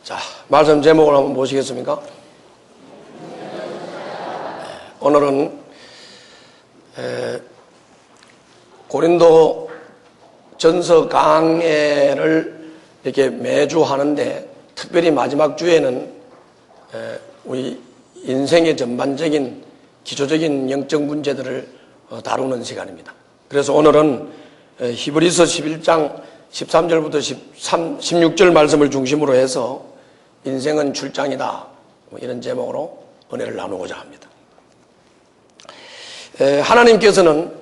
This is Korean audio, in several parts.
자, 말씀 제목을 한번 보시겠습니까? 오늘은 고린도 전서 강해를 이렇게 매주 하는데, 특별히 마지막 주에는 우리 인생의 전반적인 기초적인 영적 문제들을 다루는 시간입니다. 그래서 오늘은 히브리서 11장 13절부터 16절 말씀을 중심으로 해서 인생은 출장이다, 이런 제목으로 은혜를 나누고자 합니다. 하나님께서는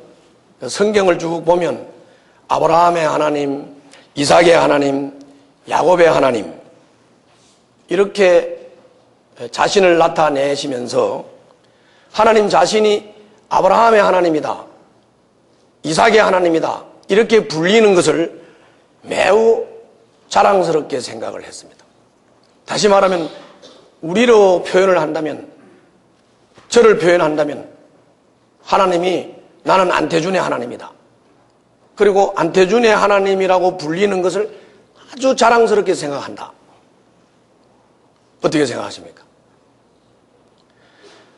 성경을 쭉 보면 아브라함의 하나님, 이삭의 하나님, 야곱의 하나님, 이렇게 자신을 나타내시면서 하나님 자신이 아브라함의 하나님이다, 이삭의 하나님이다, 이렇게 불리는 것을 매우 자랑스럽게 생각을 했습니다. 다시 말하면 우리로 표현을 한다면, 저를 표현한다면 하나님이 나는 안태준의 하나님이다, 그리고 안태준의 하나님이라고 불리는 것을 아주 자랑스럽게 생각한다. 어떻게 생각하십니까?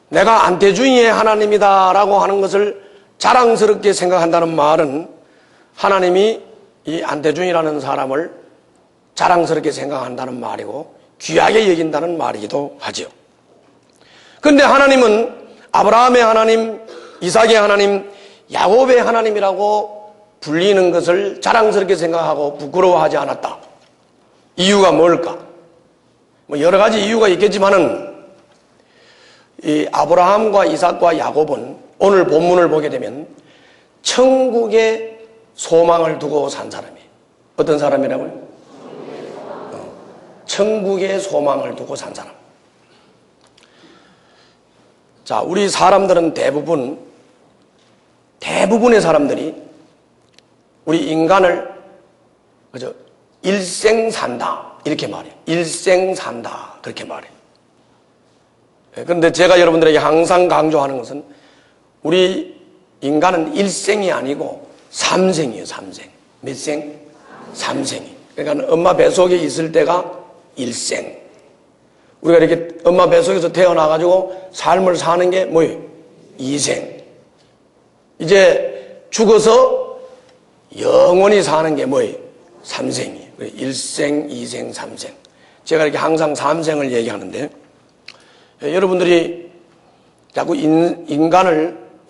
내가 안태준의 하나님이다 라고 하는 것을 자랑스럽게 생각한다는 말은 하나님이 이 안태준이라는 사람을 자랑스럽게 생각한다는 말이고 귀하게 여긴다는 말이기도 하지요. 그런데 하나님은 아브라함의 하나님, 이삭의 하나님, 야곱의 하나님이라고 불리는 것을 자랑스럽게 생각하고 부끄러워하지 않았다. 이유가 뭘까? 여러 가지 이유가 있겠지만은 이 아브라함과 이삭과 야곱은 오늘 본문을 보게 되면 천국의 소망을 두고 산 사람이에요. 어떤 사람이라고요? 천국의 소망을 두고 산 사람. 자, 우리 사람들은 대부분의 사람들이 우리 인간을 그죠? 일생 산다 이렇게 말해요. 일생 산다 그렇게 말해요. 그런데 제가 여러분들에게 항상 강조하는 것은 우리 인간은 일생이 아니고 삼생이에요. 삼생. 몇 생? 삼생이. 그러니까 엄마 뱃속에 있을 때가 일생. 우리가 이렇게 엄마 뱃속에서 태어나가지고 삶을 사는 게 뭐예요? 이생. 이제 죽어서 영원히 사는 게 뭐예요? 삼생이에요. 일생, 이생, 삼생. 제가 이렇게 항상 삼생을 얘기하는데, 여러분들이 자꾸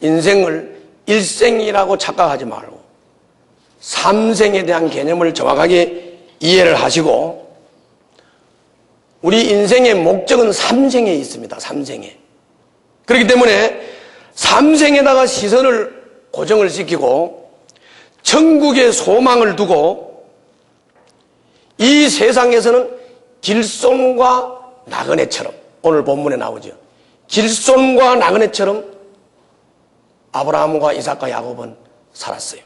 인생을 일생이라고 착각하지 말고 삼생에 대한 개념을 정확하게 이해를 하시고, 우리 인생의 목적은 삼생에 있습니다. 삼생에. 그렇기 때문에 삼생에다가 시선을 고정을 시키고 천국의 소망을 두고 이 세상에서는 길손과 나그네처럼, 오늘 본문에 나오죠. 길손과 나그네처럼 아브라함과 이삭과 야곱은 살았어요.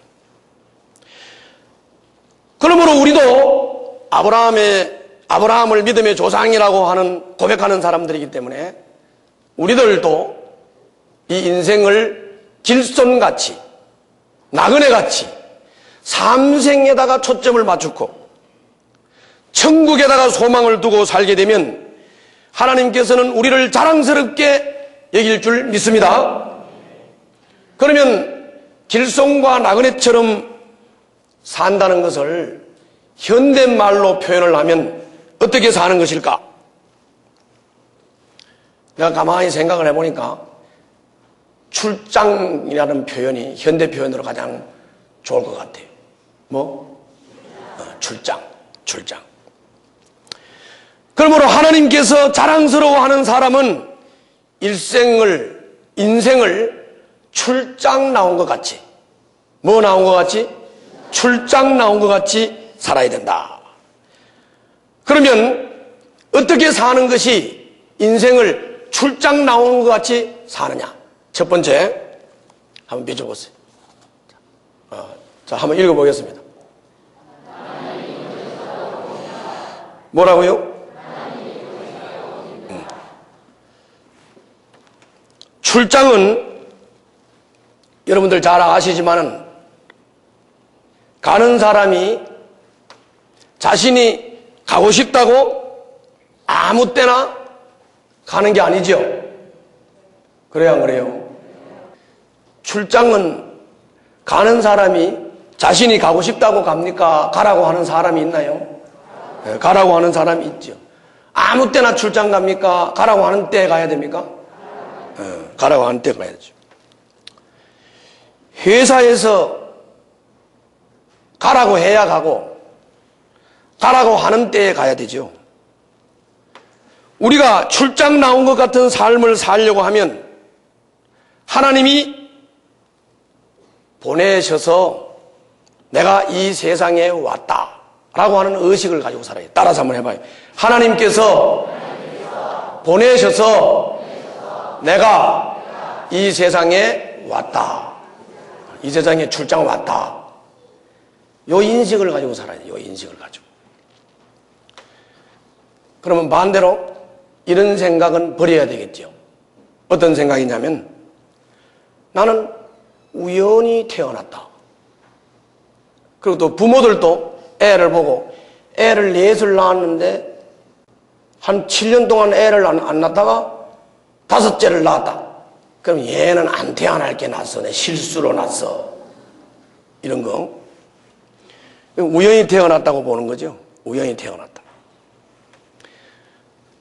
그러므로 우리도 아브라함을 믿음의 조상이라고 하는 고백하는 사람들이기 때문에 우리들도 이 인생을 길손같이, 나그네같이 삼생에다가 초점을 맞추고 천국에다가 소망을 두고 살게 되면 하나님께서는 우리를 자랑스럽게 여길 줄 믿습니다. 그러면 길손과 나그네처럼 산다는 것을 현대말로 표현을 하면 어떻게 사는 것일까? 내가 가만히 생각을 해보니까 출장이라는 표현이 현대 표현으로 가장 좋을 것 같아요. 출장. 그러므로 하나님께서 자랑스러워하는 사람은 인생을 출장 나온 것 같이, 나온 것 같이? 출장 나온 것 같이 살아야 된다. 그러면 어떻게 사는 것이 인생을 출장 나온 것 같이 사느냐? 첫 번째, 한번 비춰보세요. 자, 한번 읽어보겠습니다. 뭐라고요? 출장은 여러분들 잘 아시지만은 가는 사람이 자신이 가고 싶다고 아무 때나 가는 게 아니죠. 그래야 안 그래요? 출장은 가는 사람이 자신이 가고 싶다고 갑니까? 가라고 하는 사람이 있나요? 네, 가라고 하는 사람이 있죠. 아무 때나 출장 갑니까? 가라고 하는 때 가야 됩니까? 네, 가라고 하는 때 가야 되죠. 회사에서 가라고 해야 가고 가라고 하는 때에 가야 되죠. 우리가 출장 나온 것 같은 삶을 살려고 하면 하나님이 보내셔서 내가 이 세상에 왔다라고 하는 의식을 가지고 살아요. 따라서 한번 해봐요. 하나님께서 보내셔서 내가 이 세상에 왔다. 이 세상에 출장 왔다. 요 인식을 가지고 살아야 돼요. 요 인식을 가지고. 그러면 반대로 이런 생각은 버려야 되겠죠. 어떤 생각이냐면 나는 우연히 태어났다. 그리고 또 부모들도 애를 보고 애를 넷을 낳았는데 한 7년 동안 애를 안 낳다가 5째를 낳았다. 그럼 얘는 안 태어날 게 낳았어. 내 실수로 낳았어. 이런 거. 우연히 태어났다고 보는 거죠. 우연히 태어났다.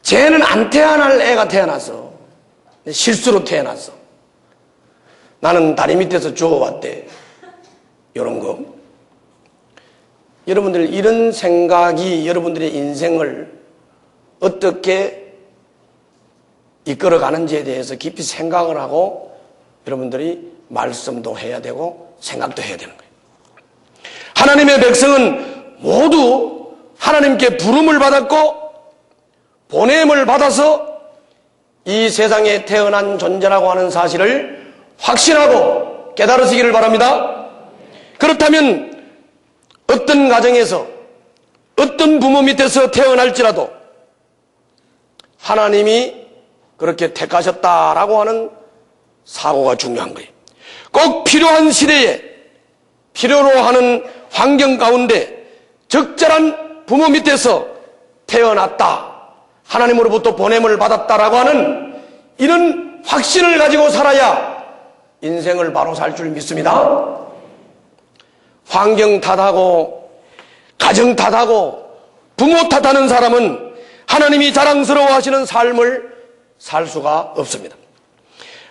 쟤는 안 태어날 애가 태어났어. 실수로 태어났어. 나는 다리 밑에서 주워왔대. 이런 거. 여러분들 이런 생각이 여러분들의 인생을 어떻게 이끌어가는지에 대해서 깊이 생각을 하고 여러분들이 말씀도 해야 되고 생각도 해야 되는 거예요. 하나님의 백성은 모두 하나님께 부름을 받았고 보냄을 받아서 이 세상에 태어난 존재라고 하는 사실을 확신하고 깨달으시기를 바랍니다. 그렇다면 어떤 가정에서 어떤 부모 밑에서 태어날지라도 하나님이 그렇게 택하셨다라고 하는 사고가 중요한 거예요. 꼭 필요한 시대에 필요로 하는 환경 가운데 적절한 부모 밑에서 태어났다. 하나님으로부터 보냄을 받았다라고 하는 이런 확신을 가지고 살아야 인생을 바로 살 줄 믿습니다. 환경 탓하고 가정 탓하고 부모 탓하는 사람은 하나님이 자랑스러워하시는 삶을 살 수가 없습니다.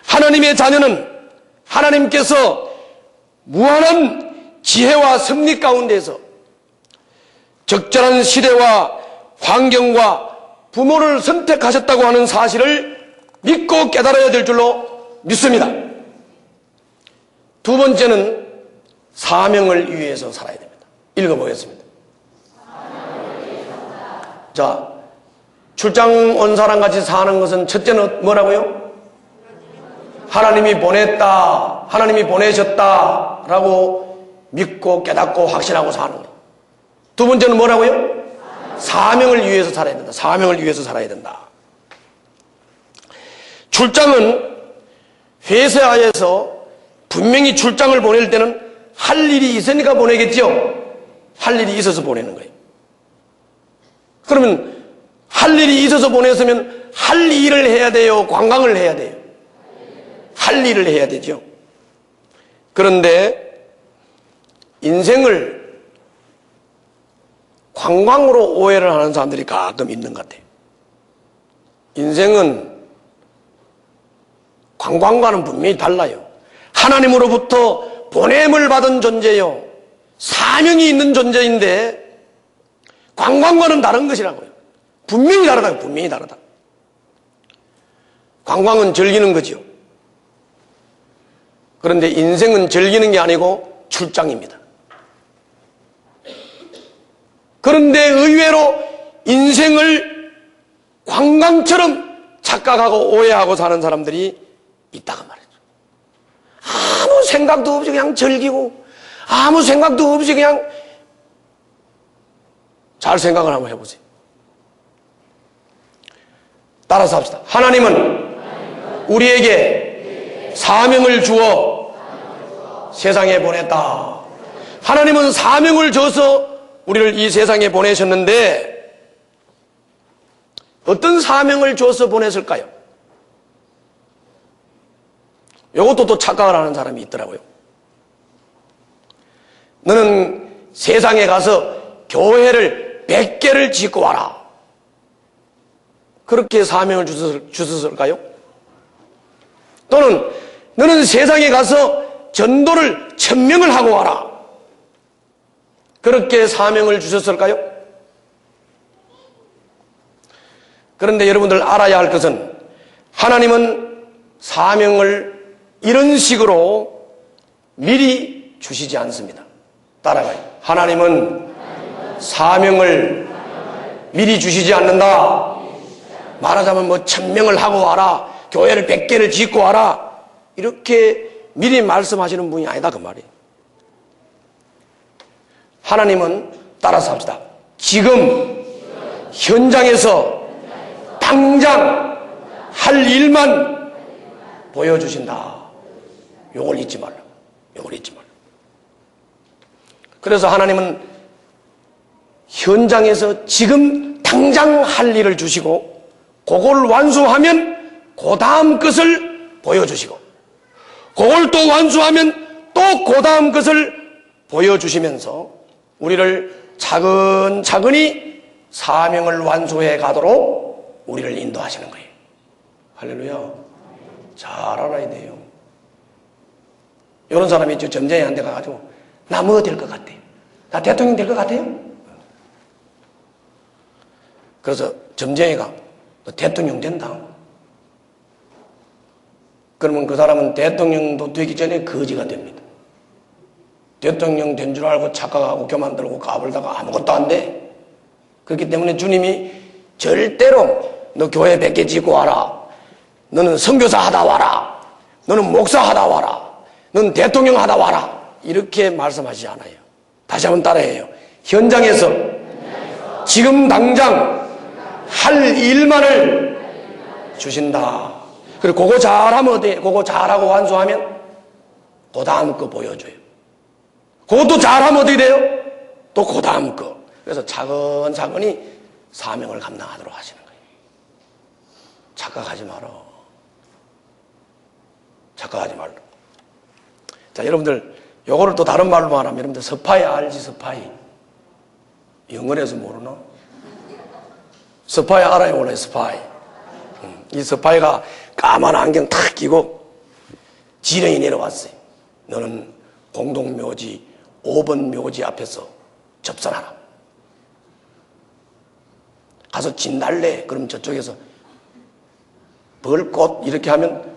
하나님의 자녀는 하나님께서 무한한 지혜와 섭리 가운데서 적절한 시대와 환경과 부모를 선택하셨다고 하는 사실을 믿고 깨달아야 될 줄로 믿습니다. 두 번째는 사명을 위해서 살아야 됩니다. 읽어보겠습니다. 자, 출장 온 사람 같이 사는 것은 첫째는 뭐라고요? 하나님이 보냈다, 하나님이 보내셨다 라고 믿고 깨닫고 확신하고 사는 거예요. 두 번째는 뭐라고요? 사명을 위해서 살아야 된다. 사명을 위해서 살아야 된다. 출장은 회사에서 분명히 출장을 보낼 때는 할 일이 있으니까 보내겠죠. 할 일이 있어서 보내는 거예요. 그러면 할 일이 있어서 보냈으면 할 일을 해야 돼요? 관광을 해야 돼요? 할 일을 해야 되죠. 그런데 인생을 관광으로 오해를 하는 사람들이 가끔 있는 것 같아요. 인생은 관광과는 분명히 달라요. 하나님으로부터 보냄을 받은 존재요. 사명이 있는 존재인데 관광과는 다른 것이라고요. 분명히 다르다고, 분명히 다르다. 관광은 즐기는 거죠. 그런데 인생은 즐기는 게 아니고 출장입니다. 그런데 의외로 인생을 관광처럼 착각하고 오해하고 사는 사람들이 있다고 말이죠. 아무 생각도 없이 그냥 즐기고 아무 생각도 없이 그냥 잘 생각을 한번 해보세요. 따라서 합시다. 하나님은 우리에게 사명을 주어 세상에 보냈다. 하나님은 사명을 줘서 우리를 이 세상에 보내셨는데 어떤 사명을 줘서 보냈을까요? 이것도 또 착각을 하는 사람이 있더라고요. 너는 세상에 가서 교회를 100개를 짓고 와라. 그렇게 사명을 주셨을까요? 또는 너는 세상에 가서 전도를 1000명을 하고 와라. 그렇게 사명을 주셨을까요? 그런데 여러분들 알아야 할 것은 하나님은 사명을 이런 식으로 미리 주시지 않습니다. 따라가요. 하나님은 사명을 미리 주시지 않는다. 말하자면 1000명을 하고 와라. 교회를 100개를 짓고 와라. 이렇게 미리 말씀하시는 분이 아니다 그 말이에요. 하나님은 따라서 합시다. 지금 현장에서 당장 할 일만 보여주신다. 요걸 잊지 말라. 요걸 잊지 말라. 그래서 하나님은 현장에서 지금 당장 할 일을 주시고 그걸 완수하면 그 다음 것을 보여주시고 그걸 또 완수하면 또 그 다음 것을 보여주시면서 우리를 차근차근히 사명을 완수해 가도록 우리를 인도하시는 거예요. 할렐루야. 잘 알아야 돼요. 이런 사람이 있죠. 점쟁이한테 가가지고 나 뭐 될 것 같아? 나 대통령 될 것 같아요? 그래서 점쟁이가 너 대통령 된다. 그러면 그 사람은 대통령도 되기 전에 거지가 됩니다. 대통령 된 줄 알고 착각하고 교만 들고 까불다가 아무것도 안 돼. 그렇기 때문에 주님이 절대로 너 교회 100개 짓고 와라. 너는 선교사 하다 와라. 너는 목사 하다 와라. 너는 대통령 하다 와라. 이렇게 말씀하시지 않아요. 다시 한번 따라해요. 현장에서 지금 당장 할 일만을 주신다. 그리고 그거 잘하면 어때? 그거 잘하고 완수하면 그 다음 거 보여줘요. 그것도 잘하면 어떻게 돼요? 또 그 다음 거. 그래서 차근차근히 사명을 감당하도록 하시는 거예요. 착각하지 마라. 착각하지 말라. 자, 여러분들 요거를 또 다른 말로 말하면 여러분들 스파이 알지? 스파이. 영어에서 모르나? 스파이 알아요? 몰라요? 스파이. 이 스파이가 까만 안경 탁 끼고 지령이 내려왔어요. 너는 공동묘지 5번 묘지 앞에서 접선하라. 가서 진달래. 그럼 저쪽에서 벌꽃 이렇게 하면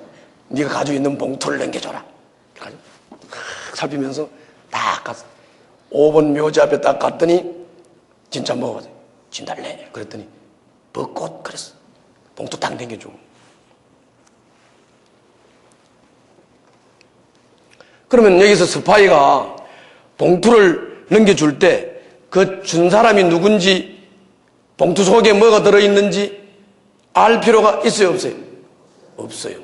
네가 가지고 있는 봉투를 넘겨줘라. 그래가지고 살피면서 딱 가서 5번 묘지 앞에 딱 갔더니 진짜 먹어봤어요. 진달래. 그랬더니 벚꽃. 그랬어. 봉투 딱 넘겨주고. 그러면 여기서 스파이가 봉투를 넘겨줄 때 그 준 사람이 누군지 봉투 속에 뭐가 들어있는지 알 필요가 있어요? 없어요? 없어요.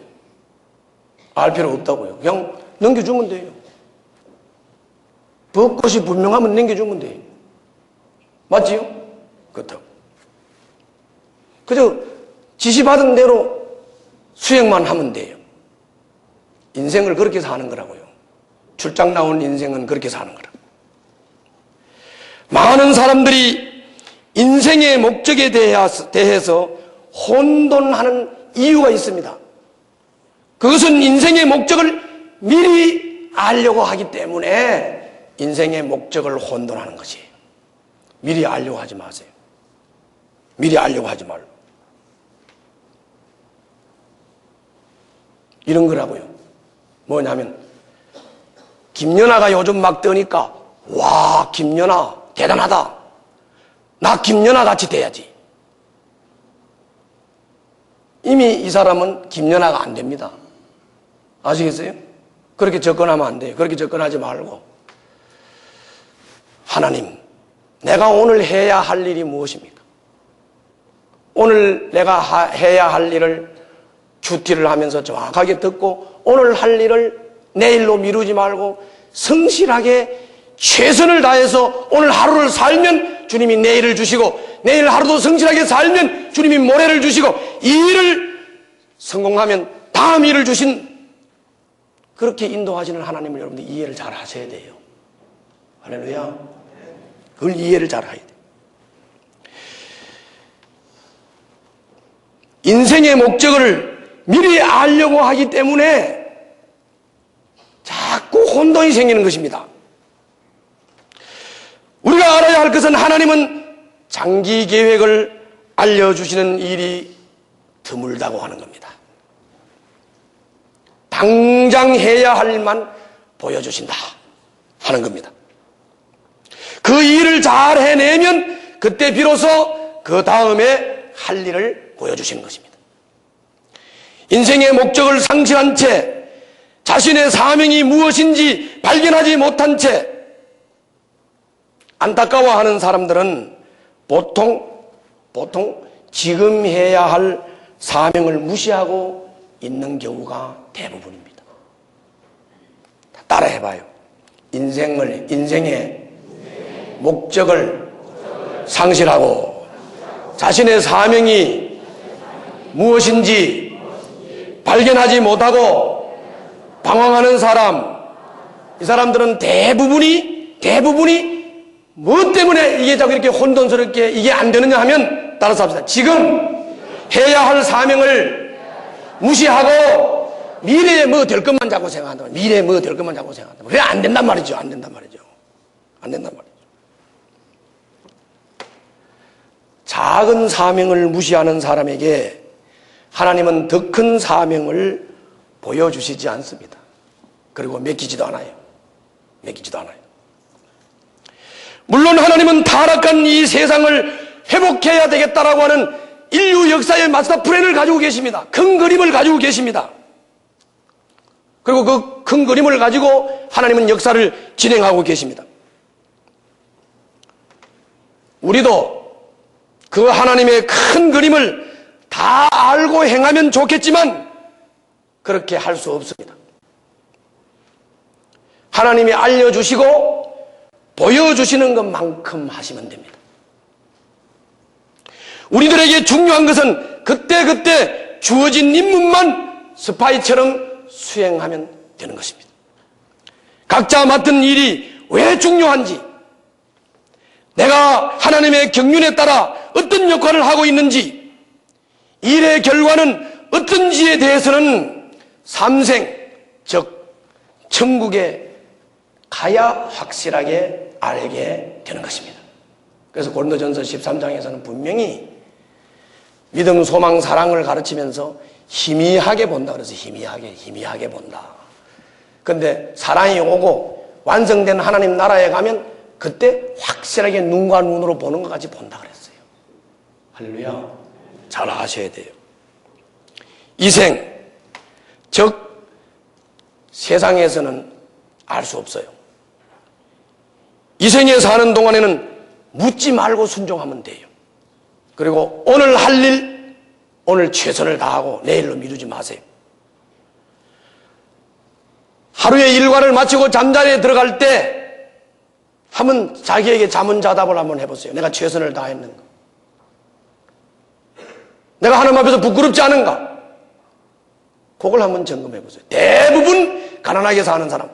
알 필요 없다고요. 그냥 넘겨주면 돼요. 벚꽃이 분명하면 넘겨주면 돼요. 맞지요? 그렇다고. 그저 지시받은 대로 수행만 하면 돼요. 인생을 그렇게 사는 거라고요. 출장 나온 인생은 그렇게 사는 거라. 많은 사람들이 인생의 목적에 대해서 혼돈하는 이유가 있습니다. 그것은 인생의 목적을 미리 알려고 하기 때문에 인생의 목적을 혼돈하는 것이에요. 미리 알려고 하지 마세요. 미리 알려고 하지 말고. 이런 거라고요. 뭐냐면 김연아가 요즘 막 뜨니까 와, 김연아 대단하다. 나 김연아 같이 돼야지. 이미 이 사람은 김연아가 안 됩니다. 아시겠어요? 그렇게 접근하면 안 돼요. 그렇게 접근하지 말고 하나님, 내가 오늘 해야 할 일이 무엇입니까? 오늘 내가 해야 할 일을 큐티를 하면서 정확하게 듣고 오늘 할 일을 내일로 미루지 말고 성실하게 최선을 다해서 오늘 하루를 살면 주님이 내일을 주시고 내일 하루도 성실하게 살면 주님이 모래를 주시고 이 일을 성공하면 다음 일을 주신 그렇게 인도하시는 하나님을 여러분들 이해를 잘 하셔야 돼요. 할렐루야. 그걸 이해를 잘 해야 돼요. 인생의 목적을 미리 알려고 하기 때문에 자꾸 혼돈이 생기는 것입니다. 우리가 알아야 할 것은 하나님은 장기 계획을 알려주시는 일이 드물다고 하는 겁니다. 당장 해야 할 일만 보여주신다 하는 겁니다. 그 일을 잘 해내면 그때 비로소 그 다음에 할 일을 보여주시는 것입니다. 인생의 목적을 상실한 채 자신의 사명이 무엇인지 발견하지 못한 채 안타까워하는 사람들은 보통 지금 해야 할 사명을 무시하고 있는 경우가 대부분입니다. 따라해봐요. 인생의 목적을 상실하고 자신의 사명이 무엇인지 발견하지 못하고 방황하는 사람, 이 사람들은 대부분이 무엇 때문에 이게 자꾸 이렇게 혼돈스럽게 이게 안 되느냐 하면 따라서 합시다. 지금 해야 할 사명을 무시하고 미래에 뭐 될 것만 자꾸 생각한다. 미래에 뭐 될 것만 자꾸 생각한다. 그래 안 된단 말이죠. 안 된단 말이죠. 작은 사명을 무시하는 사람에게 하나님은 더 큰 사명을 보여주시지 않습니다. 그리고 맡기지도 않아요. 물론 하나님은 타락한 이 세상을 회복해야 되겠다라고 하는 인류 역사의 마스터 플랜을 가지고 계십니다. 큰 그림을 가지고 계십니다. 그리고 그 큰 그림을 가지고 하나님은 역사를 진행하고 계십니다. 우리도 그 하나님의 큰 그림을 다 알고 행하면 좋겠지만 그렇게 할 수 없습니다. 하나님이 알려주시고 보여주시는 것만큼 하시면 됩니다. 우리들에게 중요한 것은 그때 주어진 임무만 스파이처럼 수행하면 되는 것입니다. 각자 맡은 일이 왜 중요한지, 내가 하나님의 경륜에 따라 어떤 역할을 하고 있는지, 일의 결과는 어떤지에 대해서는 삼생, 즉 천국에 가야 확실하게 알게 되는 것입니다. 그래서 고린도전서 13장에서는 분명히 믿음, 소망, 사랑을 가르치면서 희미하게 본다 그래서 희미하게 본다. 그런데 사랑이 오고 완성된 하나님 나라에 가면 그때 확실하게 눈과 눈으로 보는 것 같이 본다 그랬어요. 할렐루야. 잘 아셔야 돼요. 이생, 즉 세상에서는 알 수 없어요. 이생에 사는 동안에는 묻지 말고 순종하면 돼요. 그리고 오늘 할 일, 오늘 최선을 다하고 내일로 미루지 마세요. 하루의 일과를 마치고 잠자리에 들어갈 때 한번 자기에게 자문자답을 한번 해보세요. 내가 최선을 다했는가? 내가 하나님 앞에서 부끄럽지 않은가? 그걸 한번 점검해보세요. 대부분 가난하게 사는 사람,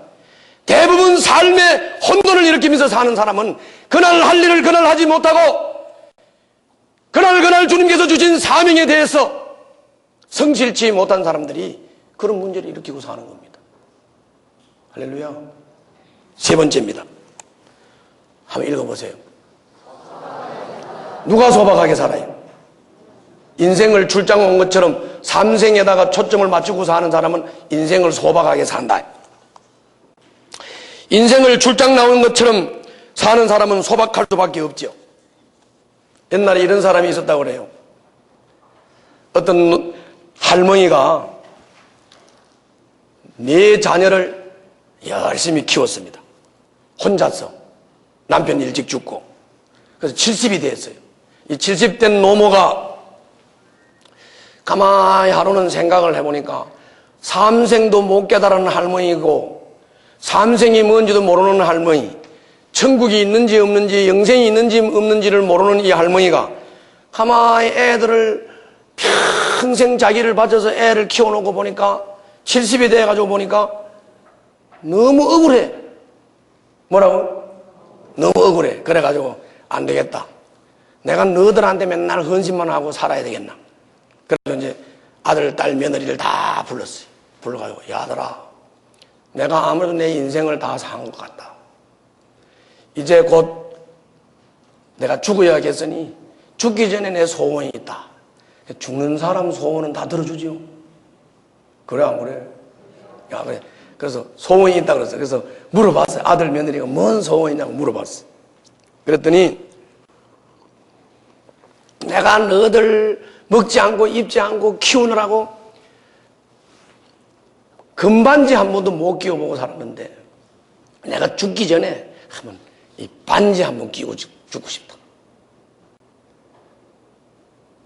대부분 삶의 혼돈을 일으키면서 사는 사람은 그날 할 일을 그날 하지 못하고 그날 주님께서 주신 사명에 대해서 성실치 못한 사람들이 그런 문제를 일으키고 사는 겁니다. 할렐루야. 세 번째입니다. 한번 읽어보세요. 누가 소박하게 살아요? 인생을 출장 온 것처럼 삼생에다가 초점을 맞추고 사는 사람은 인생을 소박하게 산다. 인생을 출장 나온 것처럼 사는 사람은 소박할 수밖에 없죠. 옛날에 이런 사람이 있었다고 그래요. 어떤 할머니가 네 자녀를 열심히 키웠습니다. 혼자서. 남편이 일찍 죽고. 그래서 70이 됐어요. 이 70된 노모가 가만히 하루는 생각을 해보니까 삼생도 못 깨달은 할머니고 삼생이 뭔지도 모르는 할머니, 천국이 있는지 없는지, 영생이 있는지 없는지를 모르는 이 할머니가 가만히 애들을 평생 자기를 바쳐서 애를 키워놓고 보니까 70이 돼가지고 보니까 너무 억울해. 뭐라고? 너무 억울해. 그래가지고 안 되겠다. 내가 너들한테 맨날 헌신만 하고 살아야 되겠나. 그래서 이제 아들, 딸, 며느리를 다 불렀어요. 불러가지고, 야, 아들아, 내가 아무래도 내 인생을 다 산 것 같다. 이제 곧 내가 죽어야겠으니 죽기 전에 내 소원이 있다. 죽는 사람 소원은 다 들어주지요. 그래, 안 그래? 야, 그래. 그래서 소원이 있다 그랬어요. 그래서 물어봤어요. 아들, 며느리가 뭔 소원이냐고 물어봤어요. 그랬더니 내가 너들 먹지 않고 입지 않고 키우느라고 금반지 한 번도 못 끼워보고 살았는데 내가 죽기 전에 한번 이 반지 한번 끼고 죽고 싶다.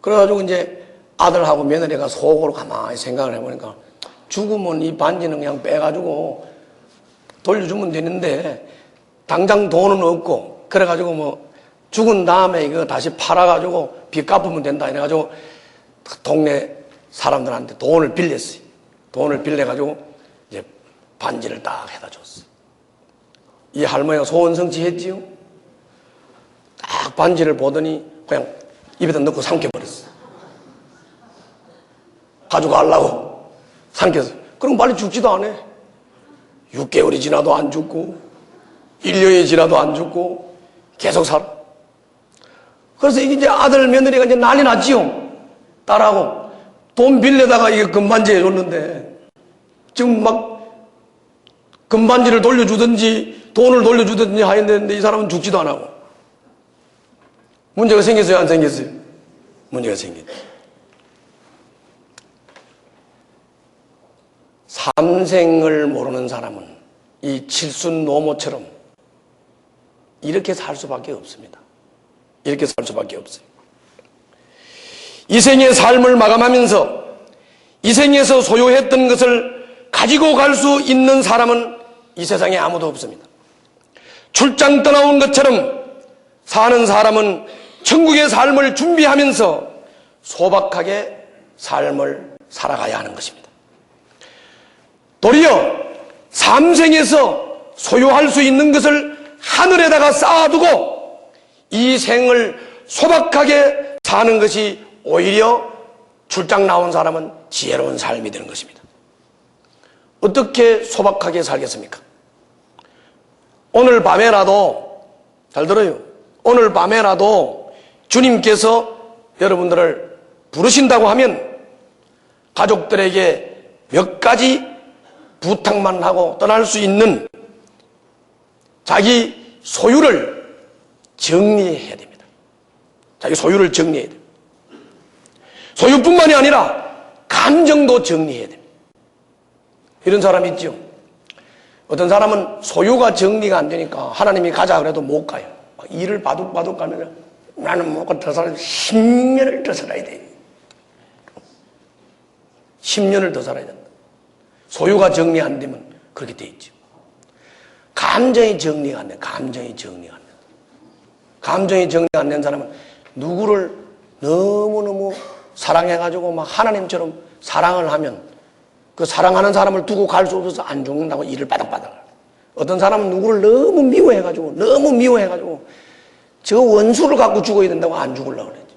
그래가지고 이제 아들하고 며느리가 속으로 가만히 생각을 해보니까 죽으면 이 반지는 그냥 빼가지고 돌려주면 되는데 당장 돈은 없고 그래가지고 뭐 죽은 다음에 이거 다시 팔아가지고 빚 갚으면 된다 이래가지고 동네 사람들한테 돈을 빌렸어요. 돈을 빌려가지고 이제 반지를 딱 해다 줬어요. 이 할머니가 소원 성취했지요. 딱 반지를 보더니 그냥 입에다 넣고 삼켜버렸어. 가져가려고 삼켰어. 그럼 빨리 죽지도 않아. 6개월이 지나도 안 죽고 1년이 지나도 안 죽고 계속 살아. 그래서 이게 이제 아들 며느리가 이제 난리 났지요. 딸하고 돈 빌려다가 이게 금반지 해줬는데 지금 막 금반지를 돌려주든지 돈을 돌려주든지 해야 되는데 이 사람은 죽지도 안 하고. 문제가 생겼어요, 안 생겼어요? 문제가 생겼죠. 삼생을 모르는 사람은 이 칠순 노모처럼 이렇게 살 수밖에 없습니다. 이렇게 살 수밖에 없어요. 이 생의 삶을 마감하면서 이 생에서 소유했던 것을 가지고 갈 수 있는 사람은 이 세상에 아무도 없습니다. 출장 떠나온 것처럼 사는 사람은 천국의 삶을 준비하면서 소박하게 삶을 살아가야 하는 것입니다. 도리어 삼생에서 소유할 수 있는 것을 하늘에다가 쌓아두고 이 생을 소박하게 사는 것이 오히려 출장 나온 사람은 지혜로운 삶이 되는 것입니다. 어떻게 소박하게 살겠습니까? 오늘 밤에라도, 잘 들어요. 오늘 밤에라도 주님께서 여러분들을 부르신다고 하면 가족들에게 몇 가지 부탁만 하고 떠날 수 있는 자기 소유를 정리해야 됩니다. 자기 소유를 정리해야 됩니다. 소유뿐만이 아니라 감정도 정리해야 됩니다. 이런 사람이 있죠. 어떤 사람은 소유가 정리가 안 되니까 하나님이 가자 그래도 못 가요. 일을 바둑바둑 가면 나는 못 가, 더 살아야 돼. 10년을 더 살아야 돼. 10년을 더 살아야 된다. 소유가 정리 안 되면 그렇게 돼 있죠. 감정이 정리가 안 돼. 감정이 정리가 안 돼. 감정이 정리가 안 된 사람은 누구를 너무너무 사랑해가지고 막 하나님처럼 사랑을 하면 그 사랑하는 사람을 두고 갈 수 없어서 안 죽는다고 일을 바닥바닥. 어떤 사람은 누구를 너무 미워해가지고 저 원수를 갖고 죽어야 된다고 안 죽으려고 그랬죠.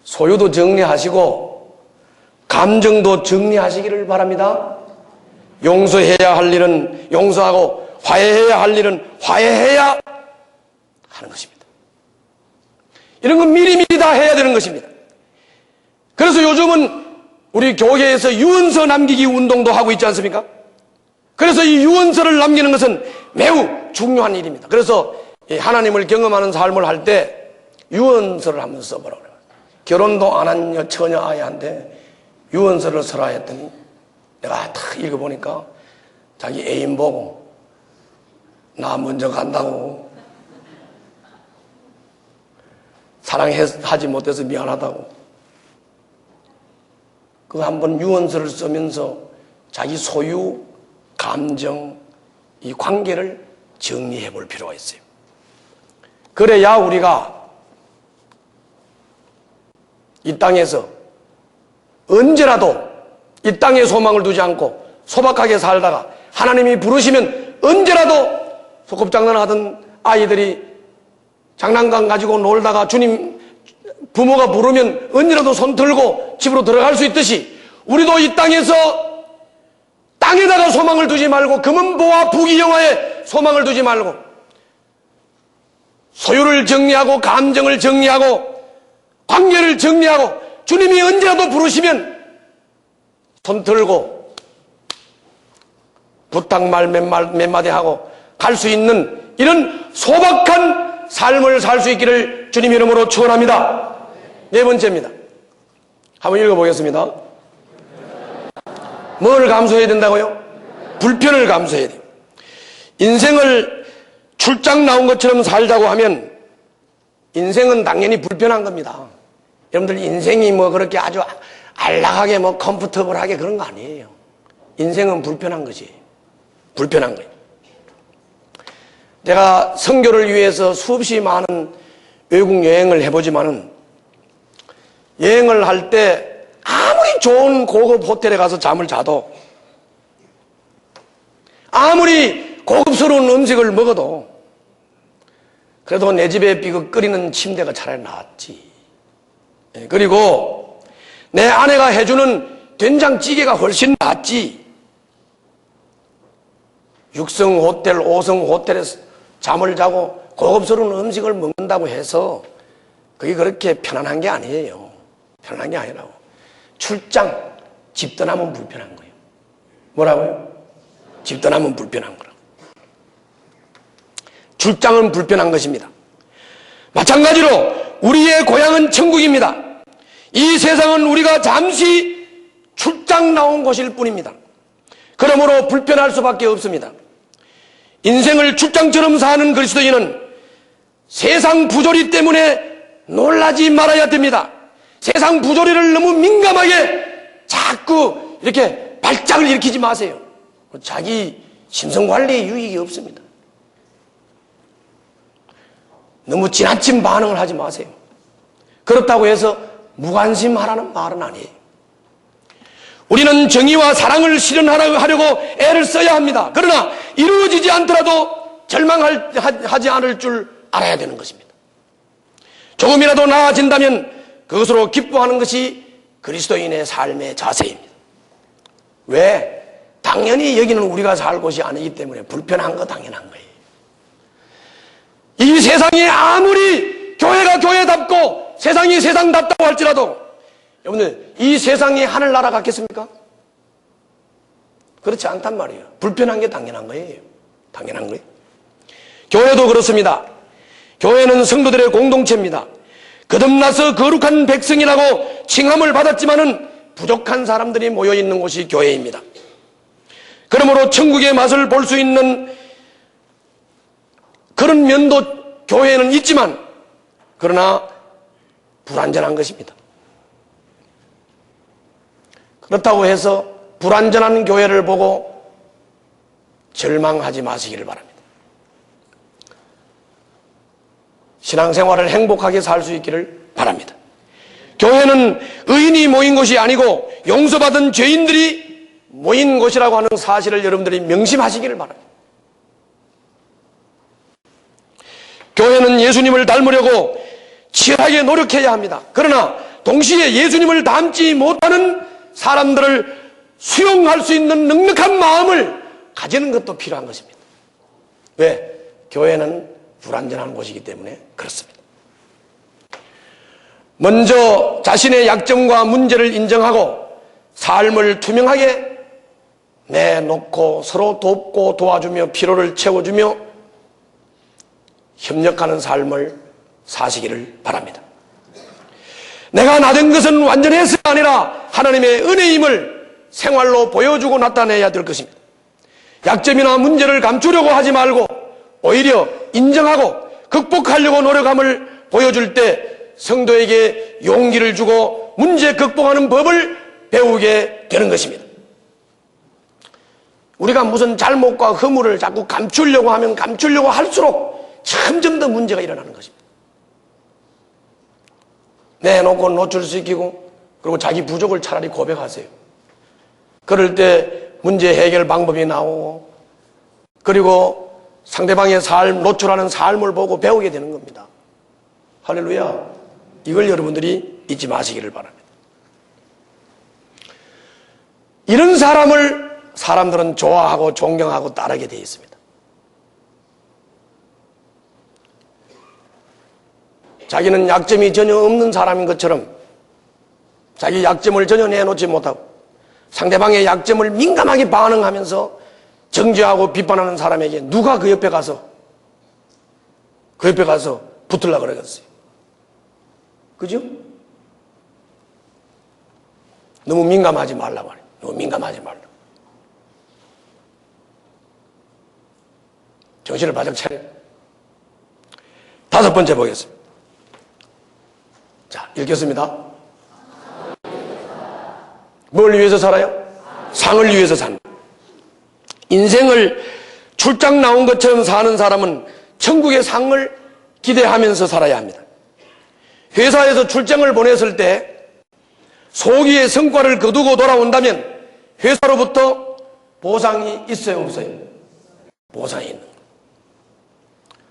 소유도 정리하시고 감정도 정리하시기를 바랍니다. 용서해야 할 일은 용서하고 화해해야 할 일은 화해해야 하는 것입니다. 이런 건 미리미리 다 해야 되는 것입니다. 그래서 요즘은 우리 교회에서 유언서 남기기 운동도 하고 있지 않습니까? 그래서 이 유언서를 남기는 것은 매우 중요한 일입니다. 그래서 하나님을 경험하는 삶을 할 때 유언서를 한번 써보라고 그래요. 결혼도 안 한 처녀 아이한테 유언서를 써라 했더니 내가 딱 읽어보니까 자기 애인 보고 나 먼저 간다고, 사랑하지 못해서 미안하다고, 그 한번 유언서를 쓰면서 자기 소유, 감정, 이 관계를 정리해 볼 필요가 있어요. 그래야 우리가 이 땅에서 언제라도 이 땅에 소망을 두지 않고 소박하게 살다가 하나님이 부르시면 언제라도 소꿉장난하던 아이들이 장난감 가지고 놀다가 주님 부모가 부르면 언제라도 손 들고 집으로 들어갈 수 있듯이 우리도 이 땅에서 땅에다가 소망을 두지 말고 금은보화 부귀영화에 소망을 두지 말고 소유를 정리하고 감정을 정리하고 관계를 정리하고 주님이 언제라도 부르시면 손 들고 부탁말 몇 마디 하고 갈 수 있는 이런 소박한 삶을 살 수 있기를 주님 이름으로 축원합니다. 네 번째입니다. 한번 읽어보겠습니다. 뭘 감수해야 된다고요? 불편을 감수해야 돼요. 인생을 출장 나온 것처럼 살자고 하면 인생은 당연히 불편한 겁니다. 여러분들 인생이 뭐 그렇게 아주 안락하게 뭐 컴포터블하게 그런 거 아니에요. 인생은 불편한 것이 불편한 거예요. 내가 선교를 위해서 수없이 많은 외국 여행을 해보지만은 여행을 할 때 아무리 좋은 고급 호텔에 가서 잠을 자도 아무리 고급스러운 음식을 먹어도 그래도 내 집에 비그 끓이는 침대가 차라리 낫지. 그리고 내 아내가 해주는 된장찌개가 훨씬 낫지. 6성 호텔, 5성 호텔에서 잠을 자고 고급스러운 음식을 먹는다고 해서 그게 그렇게 편안한 게 아니에요. 편안한 게 아니라고. 출장, 집 떠나면 불편한 거예요. 뭐라고요? 집 떠나면 불편한 거라고. 출장은 불편한 것입니다. 마찬가지로 우리의 고향은 천국입니다. 이 세상은 우리가 잠시 출장 나온 곳일 뿐입니다. 그러므로 불편할 수밖에 없습니다. 인생을 출장처럼 사는 그리스도인은 세상 부조리 때문에 놀라지 말아야 됩니다. 세상 부조리를 너무 민감하게 자꾸 이렇게 발작을 일으키지 마세요. 자기 심성관리에 유익이 없습니다. 너무 지나친 반응을 하지 마세요. 그렇다고 해서 무관심하라는 말은 아니에요. 우리는 정의와 사랑을 실현하려고 애를 써야 합니다. 그러나 이루어지지 않더라도 절망하지 않을 줄 알아야 되는 것입니다. 조금이라도 나아진다면 그것으로 기뻐하는 것이 그리스도인의 삶의 자세입니다. 왜? 당연히 여기는 우리가 살 곳이 아니기 때문에 불편한 거 당연한 거예요. 이 세상이 아무리 교회가 교회답고 세상이 세상답다고 할지라도 여러분들 이 세상이 하늘나라 같겠습니까? 그렇지 않단 말이에요. 불편한 게 당연한 거예요. 당연한 거예요. 교회도 그렇습니다. 교회는 성도들의 공동체입니다. 거듭나서 거룩한 백성이라고 칭함을 받았지만은 부족한 사람들이 모여있는 곳이 교회입니다. 그러므로 천국의 맛을 볼 수 있는 그런 면도 교회에는 있지만 그러나 불완전한 것입니다. 그렇다고 해서 불완전한 교회를 보고 절망하지 마시기를 바랍니다. 신앙생활을 행복하게 살 수 있기를 바랍니다. 교회는 의인이 모인 곳이 아니고 용서받은 죄인들이 모인 곳이라고 하는 사실을 여러분들이 명심하시기를 바랍니다. 교회는 예수님을 닮으려고 치열하게 노력해야 합니다. 그러나 동시에 예수님을 닮지 못하는 사람들을 수용할 수 있는 넉넉한 마음을 가지는 것도 필요한 것입니다. 왜? 교회는 불완전한 곳이기 때문에 그렇습니다. 먼저 자신의 약점과 문제를 인정하고 삶을 투명하게 내놓고 서로 돕고 도와주며 피로를 채워주며 협력하는 삶을 사시기를 바랍니다. 내가 나된 것은 완전해서가 아니라 하나님의 은혜임을 생활로 보여주고 나타내야 될 것입니다. 약점이나 문제를 감추려고 하지 말고 오히려 인정하고 극복하려고 노력함을 보여줄 때 성도에게 용기를 주고 문제 극복하는 법을 배우게 되는 것입니다. 우리가 무슨 잘못과 허물을 자꾸 감추려고 하면 감추려고 할수록 점점 더 문제가 일어나는 것입니다. 내놓고 노출시키고 그리고 자기 부족을 차라리 고백하세요. 그럴 때 문제 해결 방법이 나오고 그리고 상대방의 삶, 노출하는 삶을 보고 배우게 되는 겁니다. 할렐루야. 이걸 여러분들이 잊지 마시기를 바랍니다. 이런 사람을 사람들은 좋아하고 존경하고 따르게 되어 있습니다. 자기는 약점이 전혀 없는 사람인 것처럼 자기 약점을 전혀 내놓지 못하고 상대방의 약점을 민감하게 반응하면서 정죄하고 비판하는 사람에게 누가 그 옆에 가서 붙으려고 그러겠어요? 그죠? 너무 민감하지 말라고 말이에요. 너무 민감하지 말라. 정신을 바짝 차려. 5번째 보겠습니다. 자, 읽겠습니다. 뭘 위해서 살아요? 상을 위해서 산다. 인생을 출장 나온 것처럼 사는 사람은 천국의 상을 기대하면서 살아야 합니다. 회사에서 출장을 보냈을 때 소기의 성과를 거두고 돌아온다면 회사로부터 보상이 있어요, 없어요? 보상이 있는 거예요.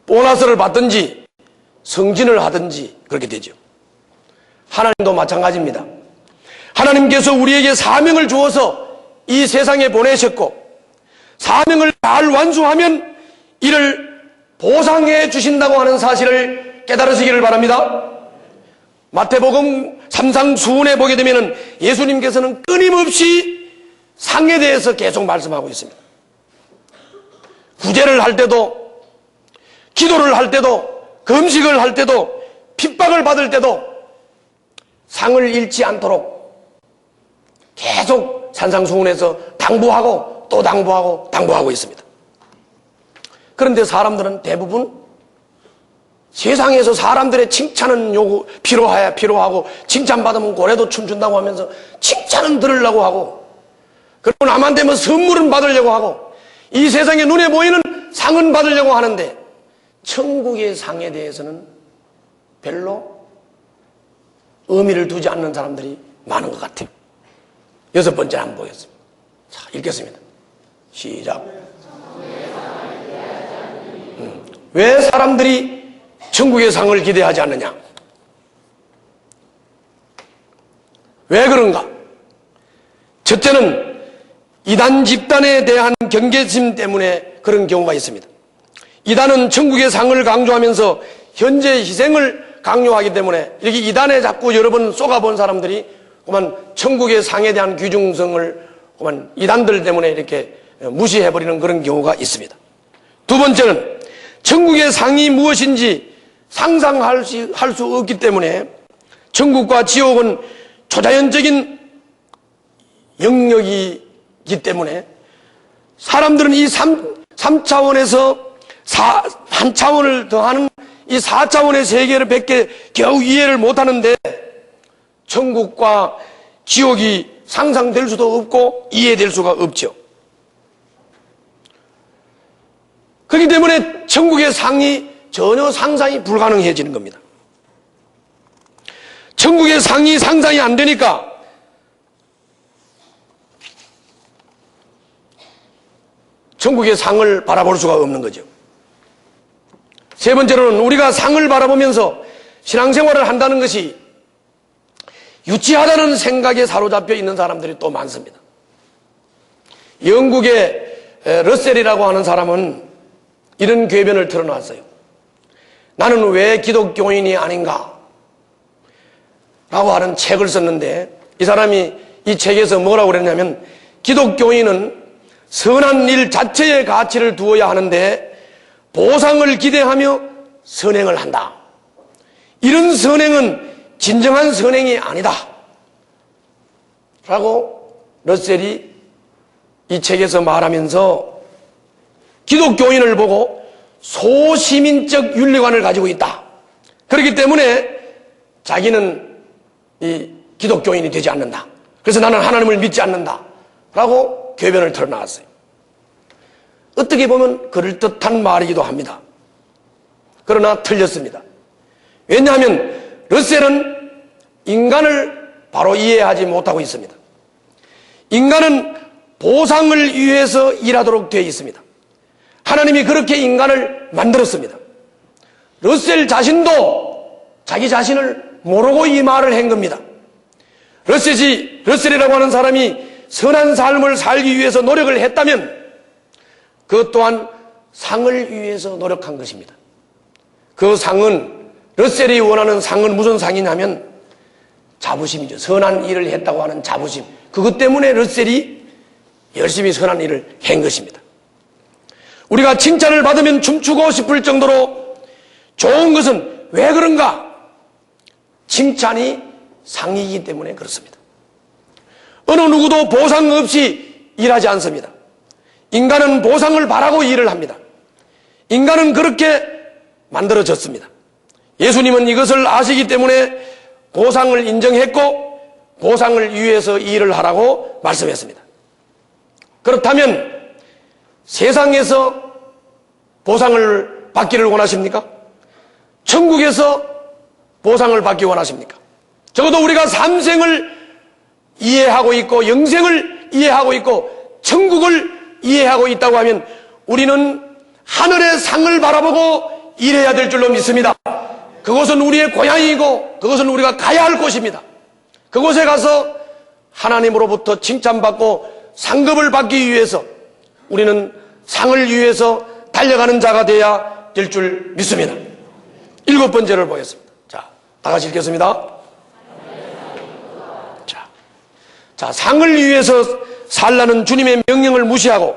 보너스를 받든지 승진을 하든지 그렇게 되죠. 하나님도 마찬가지입니다. 하나님께서 우리에게 사명을 주어서 이 세상에 보내셨고 사명을 잘 완수하면 이를 보상해 주신다고 하는 사실을 깨달으시기를 바랍니다. 마태복음 3장 수훈에 보게 되면 예수님께서는 끊임없이 상에 대해서 계속 말씀하고 있습니다. 구제를 할 때도 기도를 할 때도 금식을 할 때도 핍박을 받을 때도 상을 잃지 않도록 계속 산상수훈에서 당부하고 또 당부하고 있습니다. 그런데 사람들은 대부분 세상에서 사람들의 칭찬은 필요하고 칭찬받으면 고래도 춤춘다고 하면서 칭찬은 들으려고 하고 그리고 나만 되면 선물은 받으려고 하고 이 세상에 눈에 보이는 상은 받으려고 하는데 천국의 상에 대해서는 별로 의미를 두지 않는 사람들이 많은 것 같아요. 6번째 한번 보겠습니다. 자, 읽겠습니다. 시작. 왜 사람들이 천국의 상을 기대하지 않느냐? 왜 그런가? 첫째는 이단 집단에 대한 경계심 때문에 그런 경우가 있습니다. 이단은 천국의 상을 강조하면서 현재 희생을 강요하기 때문에 이렇게 이단에 자꾸 여러 번 쏘가본 사람들이 그만 천국의 상에 대한 귀중성을 그만 이단들 때문에 이렇게 무시해버리는 그런 경우가 있습니다. 2번째는 천국의 상이 무엇인지 상상할 수 없기 때문에 천국과 지옥은 초자연적인 영역이기 때문에 사람들은 이 3차원에서 한 차원을 더하는 이 4차원의 세계를 밖에 겨우 이해를 못하는데 천국과 지옥이 상상될 수도 없고 이해될 수가 없죠. 그렇기 때문에 천국의 상이 전혀 상상이 불가능해지는 겁니다. 천국의 상이 상상이 안 되니까 천국의 상을 바라볼 수가 없는 거죠. 3번째로는 우리가 상을 바라보면서 신앙생활을 한다는 것이 유치하다는 생각에 사로잡혀 있는 사람들이 또 많습니다. 영국의 러셀이라고 하는 사람은 이런 궤변을 틀어놨어요. 나는 왜 기독교인이 아닌가? 라고 하는 책을 썼는데 이 사람이 이 책에서 뭐라고 그랬냐면 기독교인은 선한 일 자체의 가치를 두어야 하는데 보상을 기대하며 선행을 한다. 이런 선행은 진정한 선행이 아니다. 라고 러셀이 이 책에서 말하면서 기독교인을 보고 소시민적 윤리관을 가지고 있다. 그렇기 때문에 자기는 이 기독교인이 되지 않는다. 그래서 나는 하나님을 믿지 않는다. 라고 궤변을 털어놨어요. 어떻게 보면 그럴듯한 말이기도 합니다. 그러나 틀렸습니다. 왜냐하면 러셀은 인간을 바로 이해하지 못하고 있습니다. 인간은 보상을 위해서 일하도록 되어 있습니다. 하나님이 그렇게 인간을 만들었습니다. 러셀 자신도 자기 자신을 모르고 이 말을 한 겁니다. 러셀이라고 하는 사람이 선한 삶을 살기 위해서 노력을 했다면 그것 또한 상을 위해서 노력한 것입니다. 그 상은, 러셀이 원하는 상은 무슨 상이냐면 자부심이죠. 선한 일을 했다고 하는 자부심. 그것 때문에 러셀이 열심히 선한 일을 한 것입니다. 우리가 칭찬을 받으면 춤추고 싶을 정도로 좋은 것은 왜 그런가? 칭찬이 상이기 때문에 그렇습니다. 어느 누구도 보상 없이 일하지 않습니다. 인간은 보상을 바라고 일을 합니다. 인간은 그렇게 만들어졌습니다. 예수님은 이것을 아시기 때문에 보상을 인정했고 보상을 위해서 일을 하라고 말씀했습니다. 그렇다면 세상에서 보상을 받기를 원하십니까? 천국에서 보상을 받기 원하십니까? 적어도 우리가 삼생을 이해하고 있고 영생을 이해하고 있고 천국을 이해하고 있다고 하면 우리는 하늘의 상을 바라보고 일해야 될 줄로 믿습니다. 그것은 우리의 고향이고 그것은 우리가 가야 할 곳입니다. 그곳에 가서 하나님으로부터 칭찬받고 상급을 받기 위해서 우리는 상을 위해서 달려가는 자가 되어야 될 줄 믿습니다. 7번째를 보겠습니다. 자, 다 같이 읽겠습니다. 자, 상을 위해서 살라는 주님의 명령을 무시하고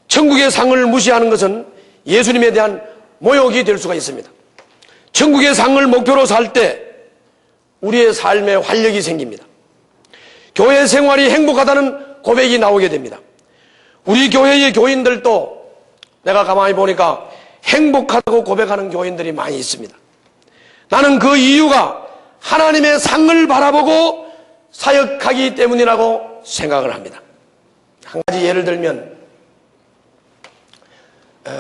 천국의 상을 무시하는 것은 예수님에 대한 모욕이 될 수가 있습니다. 천국의 상을 목표로 살 때 우리의 삶에 활력이 생깁니다. 교회 생활이 행복하다는 고백이 나오게 됩니다. 우리 교회의 교인들도 내가 가만히 보니까 행복하다고 고백하는 교인들이 많이 있습니다. 나는 그 이유가 하나님의 상을 바라보고 사역하기 때문이라고 생각을 합니다. 한 가지 예를 들면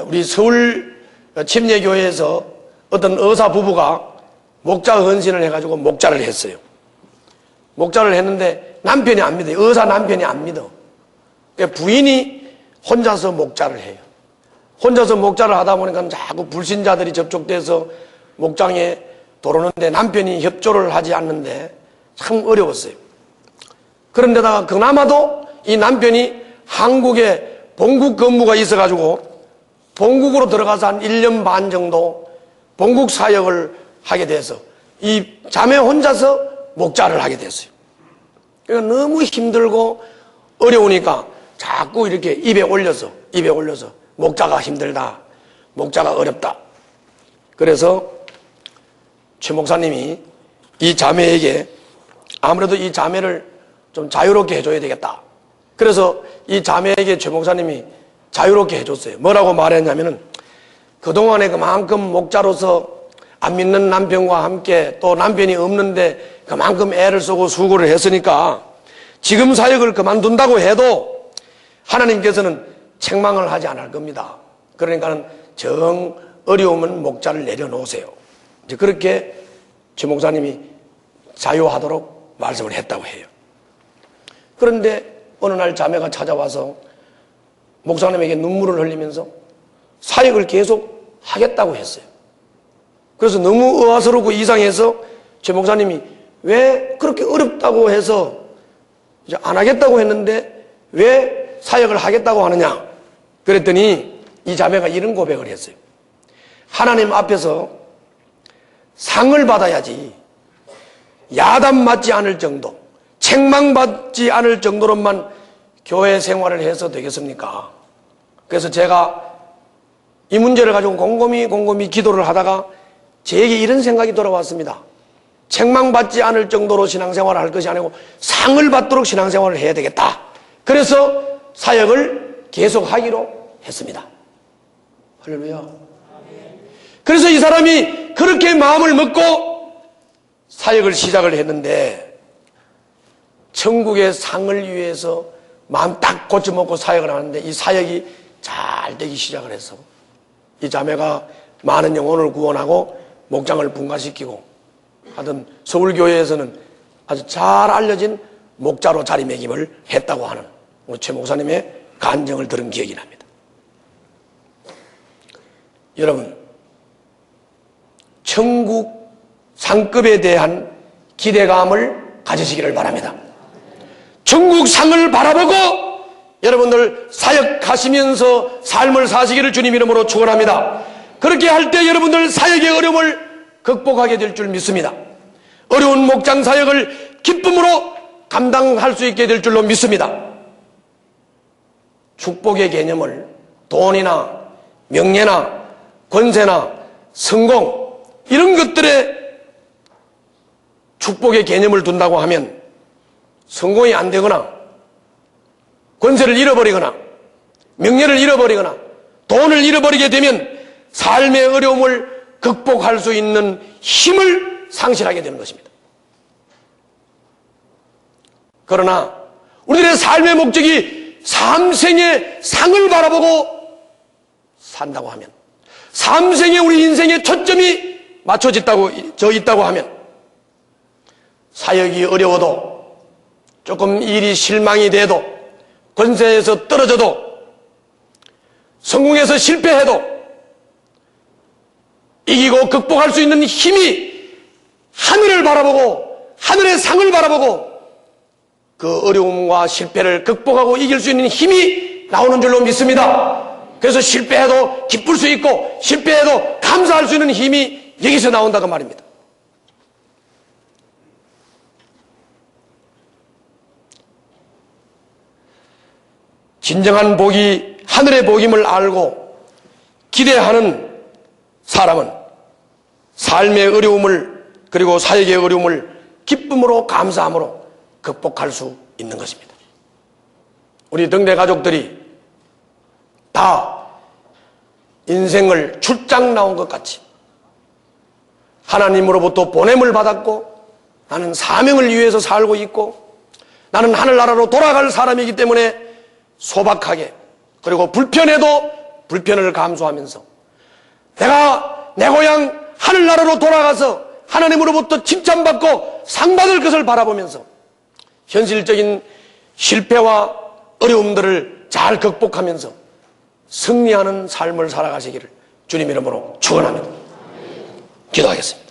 우리 서울 침례교회에서 어떤 의사 부부가 목자 헌신을 해가지고 목자를 했어요. 목자를 했는데 남편이 안 믿어요. 의사 남편이 안 믿어. 부인이 혼자서 목자를 해요. 혼자서 목자를 하다 보니까 자꾸 불신자들이 접촉돼서 목장에 들어오는데 남편이 협조를 하지 않는데 참 어려웠어요. 그런데다가 그나마도 이 남편이 한국에 본국 근무가 있어가지고 본국으로 들어가서 한 1년 반 정도 본국 사역을 하게 돼서 이 자매 혼자서 목자를 하게 됐어요. 그러니까 너무 힘들고 어려우니까 자꾸 이렇게 입에 올려서 목자가 힘들다, 목자가 어렵다. 그래서 최 목사님이 이 자매에게 아무래도 이 자매를 좀 자유롭게 해줘야 되겠다. 그래서 이 자매에게 최 목사님이 자유롭게 해줬어요. 뭐라고 말했냐면은 그동안에 그만큼 목자로서 안 믿는 남편과 함께 또 남편이 없는데 그만큼 애를 쓰고 수고를 했으니까 지금 사역을 그만둔다고 해도 하나님께서는 책망을 하지 않을 겁니다. 그러니까는 정 어려우면 목자를 내려놓으세요. 이제 그렇게 최 목사님이 자유하도록 말씀을 했다고 해요. 그런데 어느 날 자매가 찾아와서 목사님에게 눈물을 흘리면서 사역을 계속 하겠다고 했어요. 그래서 너무 의아스럽고 이상해서 최 목사님이 왜 그렇게 어렵다고 해서 이제 안 하겠다고 했는데 왜 사역을 하겠다고 하느냐? 그랬더니 이 자매가 이런 고백을 했어요. 하나님 앞에서 상을 받아야지 야단맞지 않을 정도, 책망받지 않을 정도로만 교회 생활을 해서 되겠습니까? 그래서 제가 이 문제를 가지고 곰곰이 기도를 하다가 제게 이런 생각이 돌아왔습니다. 책망받지 않을 정도로 신앙생활을 할 것이 아니고 상을 받도록 신앙생활을 해야 되겠다. 그래서 사역을 계속하기로 했습니다. 할렐루야. 그래서 이 사람이 그렇게 마음을 먹고 사역을 시작을 했는데 천국의 상을 위해서 마음 딱 고쳐먹고 사역을 하는데 이 사역이 잘 되기 시작을 해서 이 자매가 많은 영혼을 구원하고 목장을 분가시키고 하던 서울교회에서는 아주 잘 알려진 목자로 자리매김을 했다고 하는 우리 최 목사님의 간증을 들은 기억이 납니다. 여러분, 천국 상급에 대한 기대감을 가지시기를 바랍니다. 천국 상을 바라보고 여러분들 사역하시면서 삶을 사시기를 주님 이름으로 축원합니다. 그렇게 할 때 여러분들 사역의 어려움을 극복하게 될 줄 믿습니다. 어려운 목장 사역을 기쁨으로 감당할 수 있게 될 줄로 믿습니다. 축복의 개념을 돈이나 명예나 권세나 성공 이런 것들에 축복의 개념을 둔다고 하면 성공이 안 되거나 권세를 잃어버리거나 명예를 잃어버리거나 돈을 잃어버리게 되면 삶의 어려움을 극복할 수 있는 힘을 상실하게 되는 것입니다. 그러나 우리들의 삶의 목적이 삼생의 상을 바라보고 산다고 하면, 삼생의 우리 인생의 초점이 맞춰져 있다고 하면, 사역이 어려워도 조금 일이 실망이 돼도 권세에서 떨어져도 성공해서 실패해도 이기고 극복할 수 있는 힘이 하늘을 바라보고 하늘의 상을 바라보고 그 어려움과 실패를 극복하고 이길 수 있는 힘이 나오는 줄로 믿습니다. 그래서 실패해도 기쁠 수 있고 실패해도 감사할 수 있는 힘이 여기서 나온다고 말입니다. 진정한 복이 하늘의 복임을 알고 기대하는 사람은 삶의 어려움을 그리고 사역의 어려움을 기쁨으로 감사함으로 극복할 수 있는 것입니다. 우리 등대 가족들이 다 인생을 출장 나온 것 같이 하나님으로부터 보냄을 받았고 나는 사명을 위해서 살고 있고 나는 하늘나라로 돌아갈 사람이기 때문에 소박하게 그리고 불편해도 불편을 감수하면서 내가 내 고향 하늘나라로 돌아가서 하나님으로부터 칭찬받고 상받을 것을 바라보면서 현실적인 실패와 어려움들을 잘 극복하면서 승리하는 삶을 살아가시기를 주님 이름으로 축원합니다. 기도하겠습니다.